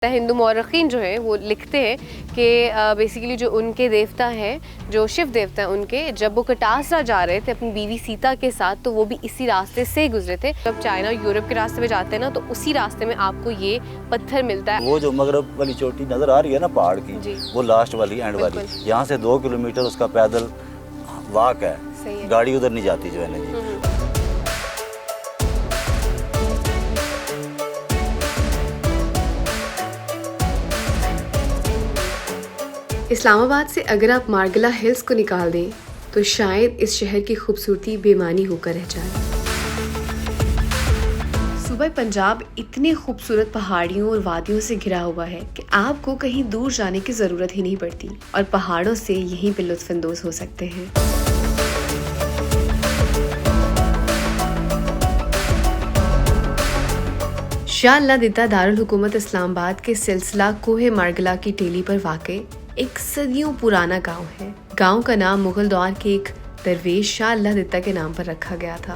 हिंदू मौरखीन जो है वो लिखते हैं कि बेसिकली जो उनके देवता हैं, जो शिव देवता हैं उनके, जब वो कटासरा जा रहे थे अपनी बीवी सीता के साथ तो वो भी इसी रास्ते से गुजरे थे। जब चाइना यूरोप के रास्ते में जाते हैं ना तो उसी रास्ते में आपको ये पत्थर मिलता है। वो जो मगरब वाली चोटी नजर आ रही है ना पहाड़ की, वो लास्ट वाली एंड वाली, यहाँ से 2 किलोमीटर उसका पैदल वॉक है, गाड़ी उधर नहीं जाती जो है ना जी। इस्लामाबाद से अगर आप मार्गला हिल्स को निकाल दें तो शायद इस शहर की खूबसूरती बेमानी होकर रह जाए। सूबा पंजाब इतने खूबसूरत पहाड़ियों और वादियों से घिरा हुआ है कि आपको कहीं दूर जाने की जरूरत ही नहीं पड़ती और पहाड़ों से यहीं पे लुत्फानंदोज हो सकते हैं। शाह अल्लाह दिता दारुल हुकूमत इस्लामाबाद के सिलसिला कोहे मार्गला की टेली पर वाक़े एक सदियों पुराना गांव है। गांव का नाम मुगल दौर के एक दरवेश शाह अल्लाह दिता के नाम पर रखा गया था।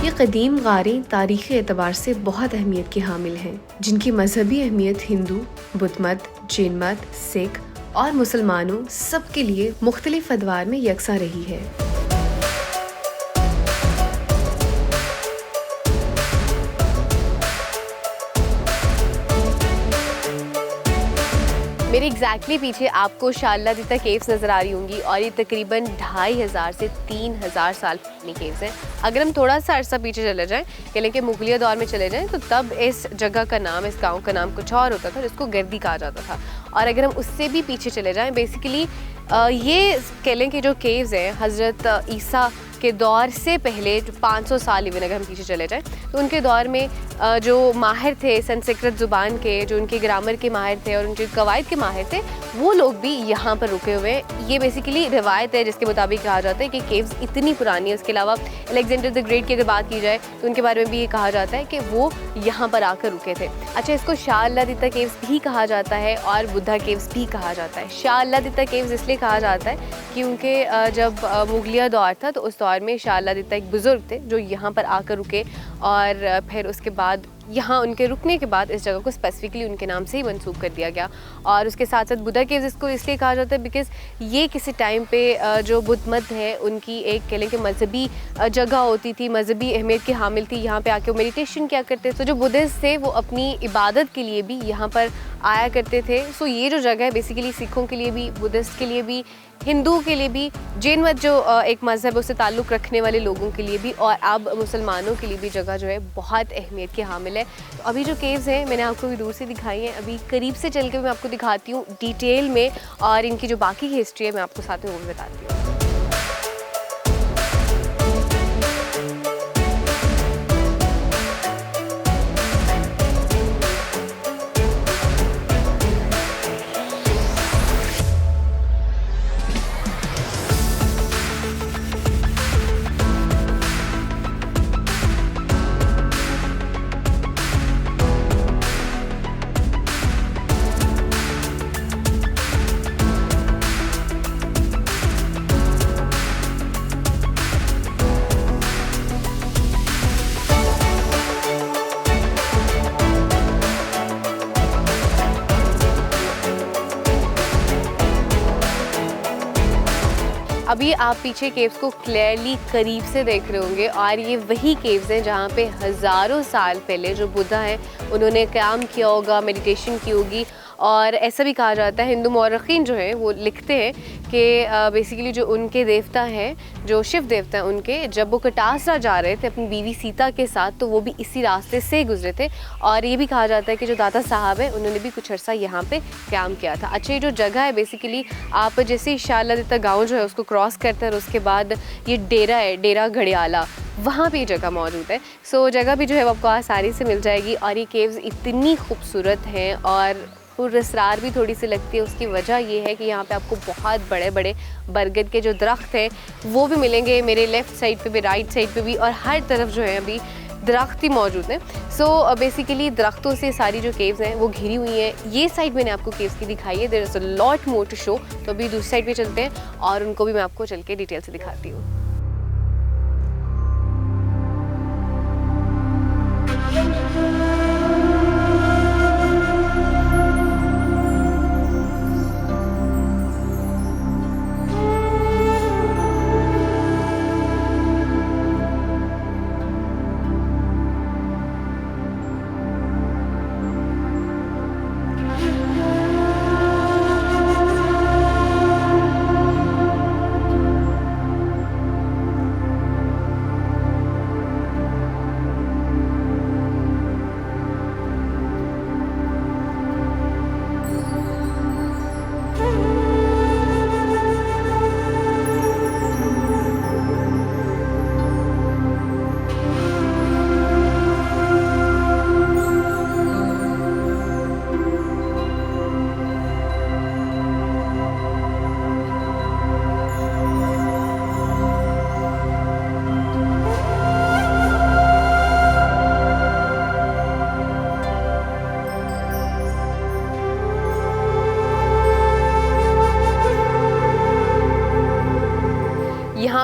ये कदीम गारें तारीखी एतबार से बहुत अहमियत की हामिल हैं, जिनकी मजहबी अहमियत हिंदू, बुद्ध मत, जैन मत, सिख और मुसलमानों सबके लिए मुख्तलिफ अदवार में यकसा रही है। मेरे एग्जैक्टली पीछे आपको शाह अल्लाह दिता केव्स नज़र आ रही होंगी और ये तकरीबन 2500 से 3000 साल पुरानी केव्स हैं। अगर हम थोड़ा सा अरसा पीछे चले जाएं, यानी कि मुगलिया दौर में चले जाएं, तो तब इस जगह का नाम, इस गांव का नाम कुछ और होता था, जिसको गर्दी कहा जाता था। और अगर हम उससे भी पीछे चले जाएँ, बेसिकली ये कह लें कि जो केव्स हैं हज़रत ईसा के दौर से पहले, जो 500 साल इवन अगर हम पीछे चले जाएं, तो उनके दौर में जो माहिर थे संस्कृत ज़ुबान के, जो उनके ग्रामर के माहिर थे और उनके कवायद के माहिर थे, वो लोग भी यहाँ पर रुके हुए हैं। ये बेसिकली रिवायत है जिसके मुताबिक कहा जाता है कि केव्स इतनी पुरानी है। उसके अलावा अलेक्जेंडर द ग्रेट की अगर बात की जाए तो उनके बारे में भी ये कहा जाता है कि वो यहाँ पर आकर रुके थे। अच्छा, इसको शाह अल्लाह दिता केव्स भी कहा जाता है और बुद्धा केव्स भी कहा जाता है। शाह अल्लाह दिता केव्स इसलिए कहा जाता है क्योंकि जब मुगलिया दौर था तो उस दौर में शाह अल्लाह दिता एक बुज़ुर्ग थे जो यहाँ पर आकर रुके और फिर उसके बाद यहाँ उनके रुकने के बाद इस जगह को स्पेसिफिकली उनके नाम से ही मंसूब कर दिया गया। और उसके साथ साथ बुद्धा केव्स इसको इसलिए कहा जाता है बिकॉज़ ये किसी टाइम पे जो बुद्ध मत है उनकी एक कह लें कि मजहबी जगह होती थी, मजहबी अहमियत की हामिल थी। यहाँ पे आके वो मेडिटेशन किया करते थे। तो जो बुद्धिस्ट थे वो अपनी इबादत के लिए भी यहाँ पर आया करते थे। सो ये जो जगह है बेसिकली सिखों के लिए भी, बुद्धिस्ट के लिए भी, हिंदू के लिए भी, जैन मत जो एक मज़हब है उससे ताल्लुक़ रखने वाले लोगों के लिए भी, और अब मुसलमानों के लिए भी जगह जो है बहुत अहमियत की हामिल है। तो अभी जो केव्स हैं मैंने आपको भी दूर से दिखाई हैं, अभी करीब से चल के मैं आपको दिखाती हूँ डिटेल में, और इनकी जो बाकी की हिस्ट्री है मैं आपको साथ में वो भी बताती हूँ। अभी आप पीछे केव्स को क्लियरली करीब से देख रहे होंगे और ये वही केव्स हैं जहाँ पे हज़ारों साल पहले जो बुद्धा हैं उन्होंने क़याम किया होगा, मेडिटेशन की होगी। और ऐसा भी कहा जाता है, हिंदू मौरखीन जो हैं वो लिखते हैं कि बेसिकली जो उनके देवता हैं, जो शिव देवता हैं उनके, जब वो कटासरा जा रहे थे अपनी बीवी सीता के साथ तो वो भी इसी रास्ते से गुजरे थे। और ये भी कहा जाता है कि जो दाता साहब हैं उन्होंने भी कुछ अर्सा यहाँ पे क़याम किया था। अच्छा, ये जो जगह है बेसिकली आप जैसे ही शाह अल्लाह दिता गाँव जो है उसको क्रॉस करते हैं और उसके बाद ये डेरा है, डेरा घड़ियाला, वहाँ पे जगह मौजूद है। सो जगह भी जो है वो आपको आसानी से मिल जाएगी। और ये केव्स इतनी खूबसूरत हैं और पुरअसरार भी थोड़ी सी लगती है। उसकी वजह ये है कि यहाँ पे आपको बहुत बड़े बड़े बरगद के जो दरख्त हैं वो भी मिलेंगे, मेरे लेफ़्ट साइड पे भी, राइट साइड पे भी, और हर तरफ जो है अभी दरख्त ही मौजूद हैं। सो बेसिकली दरख्तों से सारी जो केव्स हैं वो घिरी हुई हैं। ये साइड मैंने आपको केव्स की दिखाई है, there is a lot more to show. तो अभी दूसरी साइड पे चलते हैं और उनको भी मैं आपको चल के डिटेल से दिखाती हूँ।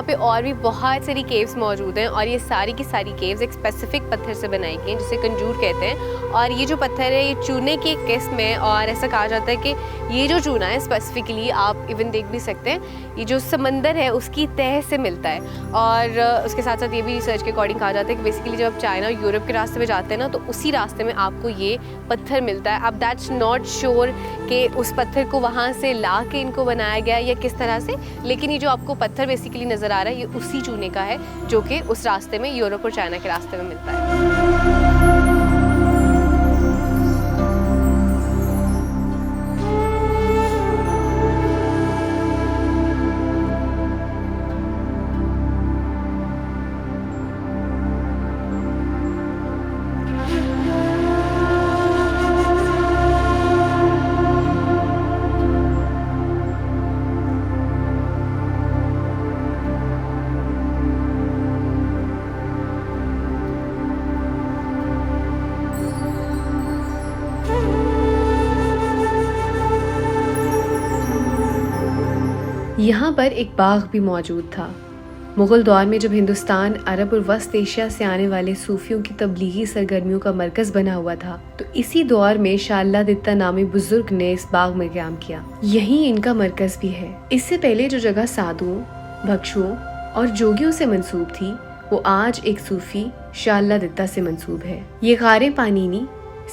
पे और भी बहुत सारी केव्स मौजूद हैं और ये सारी की सारी केव्स एक स्पेसिफिक पत्थर से बनाई गई हैं जिसे कंजूर कहते हैं। और ये जो पत्थर है ये चूने की एक किस्म है और ऐसा कहा जाता है कि ये जो चूना है स्पेसिफिकली आप इवन देख भी सकते हैं ये जो समंदर है उसकी तह से मिलता है। और उसके साथ साथ ये भी रिसर्च के अकॉर्डिंग कहा जाता है कि बेसिकली जब आप चाइना और यूरोप के रास्ते में जाते हैं ना तो उसी रास्ते में आपको ये पत्थर मिलता है। अब दैट्स नॉट श्योर कि उस पत्थर को वहाँ से ला के इनको बनाया गया या किस तरह से, लेकिन ये जो आपको पत्थर बेसिकली नज़र आ रहा है ये उसी चूने का है जो कि उस रास्ते में यूरोप और चाइना के रास्ते में मिलता है। यहाँ पर एक बाग भी मौजूद था। मुग़ल दौर में जब हिंदुस्तान अरब और वस्त एशिया से आने वाले सूफियों की तबलीगी सरगर्मियों का मरकज़ बना हुआ था तो इसी दौर में शाह अल्लाह दित्ता नामी बुजुर्ग ने इस बाग में क़याम किया। यहीं इनका मरकज़ भी है। इससे पहले जो जगह साधुओं, भक्षुओं और जोगियों से मंसूब थी वो आज एक सूफी शाह अल्लाह दित्ता से मंसूब है। ये गारे पानीनी,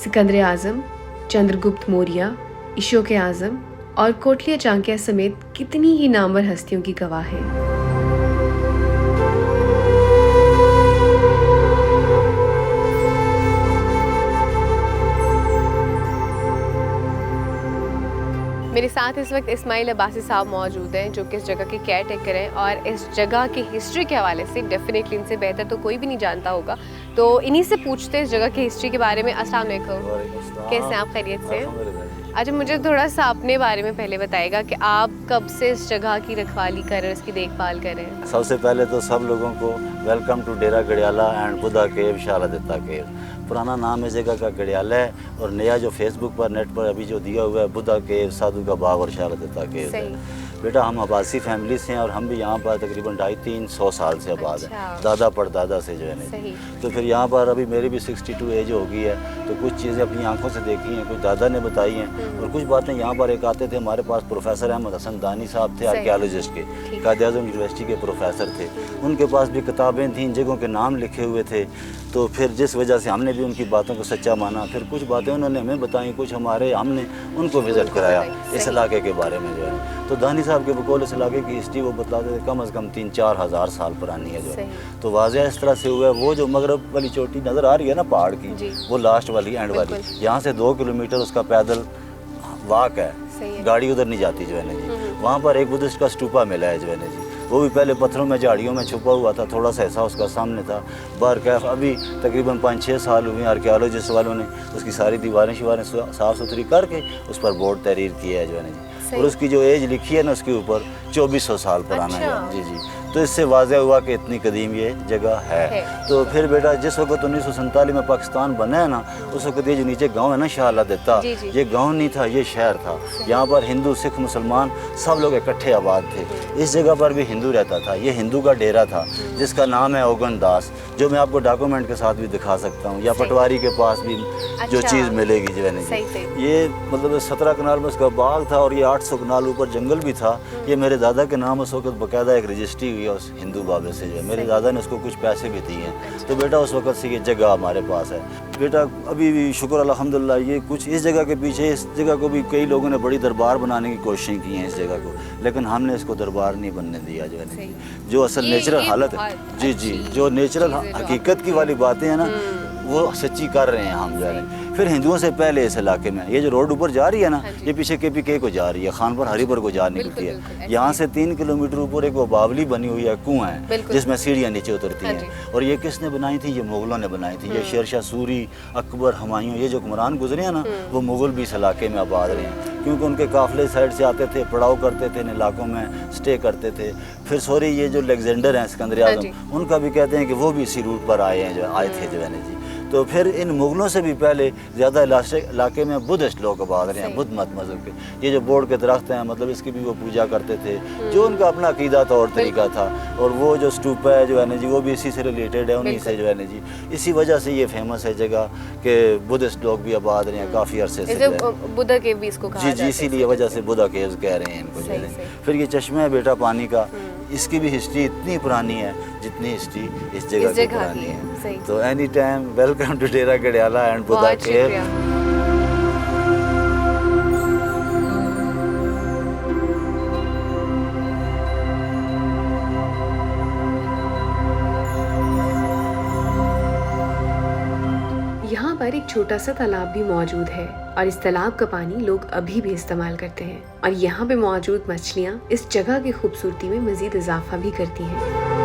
सिकंदर आज़म, चंद्रगुप्त मौर्य, अशोक आज़म और कोटलिया चाणक्य समेत कितनी ही नामवर हस्तियों की गवाह है। मेरे साथ इस वक्त इस्माइल अब्बासी साहब मौजूद हैं जो कि इस जगह के केयर टेकर हैं और इस जगह की हिस्ट्री के हवाले से डेफिनेटली इनसे बेहतर तो कोई भी नहीं जानता होगा। तो इन्हीं से पूछते हैं इस जगह की हिस्ट्री के बारे में। अस्सलाम वालेकुम, कैसे हैं आप? खैरियत से? अच्छा, मुझे थोड़ा सा अपने बारे में पहले बताएगा कि आप कब से इस जगह की रखवाली कर रहे हैं, इसकी देखभाल कर रहे हैं? सबसे पहले तो सब लोगों को welcome to Dera Gadiala and Buddha cave, Shah Allah Ditta cave. पुराना नाम इस जगह का गड़ियाला है और नया जो फेसबुक पर नेट पर अभी जो दिया हुआ है बुद्धा केव, साधु का बाग और शाह अल्लाह दित्ता केव है। बेटा हम अब्बासी फैमिली से हैं और हम भी यहाँ पर तकरीबन 250-300 साल से आबाद हैं, दादा परदादा से जो है ना। तो फिर यहाँ पर अभी मेरी भी 62 एज हो गई है तो कुछ चीज़ें अपनी आंखों से देखी हैं, कुछ दादा ने बताई हैं और कुछ बातें यहाँ पर एक आते थे हमारे पास प्रोफेसर अहमद हसन दानी साहब थे, आर्कियोलॉजिस्ट के, कायद-ए-आज़म यूनिवर्सिटी के प्रोफेसर थे। उनके पास भी किताबें थीं, इन जगहों के नाम लिखे हुए थे। तो फिर जिस वजह से हमने भी उनकी बातों को सच्चा माना। फिर कुछ बातें उन्होंने हमें बताई, कुछ हमने उनको विज़िट कराया इस इलाके के बारे में जो है। तो दानी साहब के बकौल इस इलाके की हिस्ट्री वो बताते थे कम से कम 3-4 हज़ार साल पुरानी है जो है। तो वाज़ह इस तरह से हुआ है। वो जो मगरब वाली चोटी नज़र आ रही है ना पहाड़ की, वो लास्ट वाली एंड वाली, यहाँ से 2 किलोमीटर उसका पैदल वाक है, गाड़ी उधर नहीं जाती जो है ना जी। वहाँ पर एक बुद्धिस्ट का स्टूपा मिला है जो है ना जी। वो भी पहले पत्थरों में झाड़ियों में छुपा हुआ था, थोड़ा सा ऐसा उसका सामने था। बारकैफ अभी तकरीबन 5-6 साल हुए आर्कियोलॉजिस्ट वालों ने उसकी सारी दीवारें साफ़ सुथरी करके उस पर बोर्ड तहरीर किया है जो है ना जी। और उसकी जो एज लिखी है ना उसके ऊपर 2400 साल पुराना है जी जी। तो इससे वाज़ह हुआ कि इतनी कदीम ये जगह है। तो फिर बेटा जिस वक्त 1947 में पाकिस्तान बना है ना उस वक्त ये जो नीचे गांव है ना शाह अल्लाह दित्ता, ये गांव नहीं था, ये शहर था। यहाँ पर हिंदू, सिख, मुसलमान सब लोग इकट्ठे आबाद थे। इस जगह पर भी हिंदू रहता था। ये हिंदू का डेरा था जिसका नाम है ओगन दास, जो मैं आपको डॉक्यूमेंट के साथ भी दिखा सकता हूँ, या पटवारी के पास भी जो चीज़ मिलेगी जो है ना। ये मतलब 17 कनाल में उसका बाग था और ये 800 कनाल ऊपर जंगल भी था। ये मेरे दादा के नाम उस वक्त बाकायदा एक रजिस्ट्री हुई उस हिंदू बाबे से जो है। मेरे दादा ने उसको कुछ पैसे भी दिए हैं। तो बेटा उस वक्त से ये जगह हमारे पास है। बेटा अभी भी शुक्र अल्हम्दुलिल्लाह ये कुछ इस जगह के पीछे, इस जगह को भी कई लोगों ने बड़ी दरबार बनाने की कोशिश की है इस जगह को, लेकिन हमने इसको दरबार नहीं बनने दिया जो है। जो असल नेचुरल हालत है जी जी, जो नेचुरल हकीकत की वाली बातें हैं ना वो सच्ची कर रहे हैं हम जो है। फिर हिंदुओं से पहले इस इलाके में ये जो रोड ऊपर जा रही है ना, ये पीछे KPK को जा रही है, खानपुर हरिपुर को जा निकलती है। यहाँ से 3 किलोमीटर ऊपर एक वो बावली बनी हुई है, कुआं है जिसमें सीढ़ियाँ नीचे उतरती हैं। और ये किसने बनाई थी? ये मुगलों ने बनाई थी। ये शेरशाह सूरी, अकबर, हुमायूं, ये जो हुक्मरान गुजरे हैं ना वो मुगल भी इस इलाके में आबाद रहे हैं, क्योंकि उनके काफिले साइड से आते थे, पड़ाव करते थे, इन इलाकों में स्टे करते थे। फिर ये जो अलेक्जेंडर हैं, सिकंदर आज़म, उनका भी कहते हैं कि वो भी इसी रूट पर आए हैं, जो आए थे जो है ना जी। तो फिर इन मुगलों से भी पहले ज़्यादा इलाके में बुद्धिस्ट लोग आबाद रहे हैं, बुद्ध मत मज़हब के। ये जो बोर्ड के दरख्त हैं मतलब इसकी भी वो पूजा करते थे, जो उनका अपना अकीदा तौर तरीका था। और वो जो स्तूपा है जो है ना जी, वो भी इसी से रिलेटेड है, उन्हीं से जो है ना जी, इसी वजह से ये फेमस है जगह कि बुद्धिस्ट लोग भी आबाद रहे हैं काफ़ी अरसे से। बुद्धा केव भी इसको कहा जी जाता है। इसीलिए वजह से बुद्धा केव्स कह रहे हैं इनको जो है। सही। फिर ये चश्मा है बेटा पानी का, इसकी भी हिस्ट्री इतनी पुरानी है जितनी हिस्ट्री इस जगह की पुरानी है। सही। तो any time welcome to Dera Gadiala and Buddha बहुत केव। शुक्रिया। यहाँ पर एक छोटा सा तालाब भी मौजूद है और इस तालाब का पानी लोग अभी भी इस्तेमाल करते हैं और यहाँ पे मौजूद मछलियाँ इस जगह की खूबसूरती में मजीद इजाफा भी करती हैं।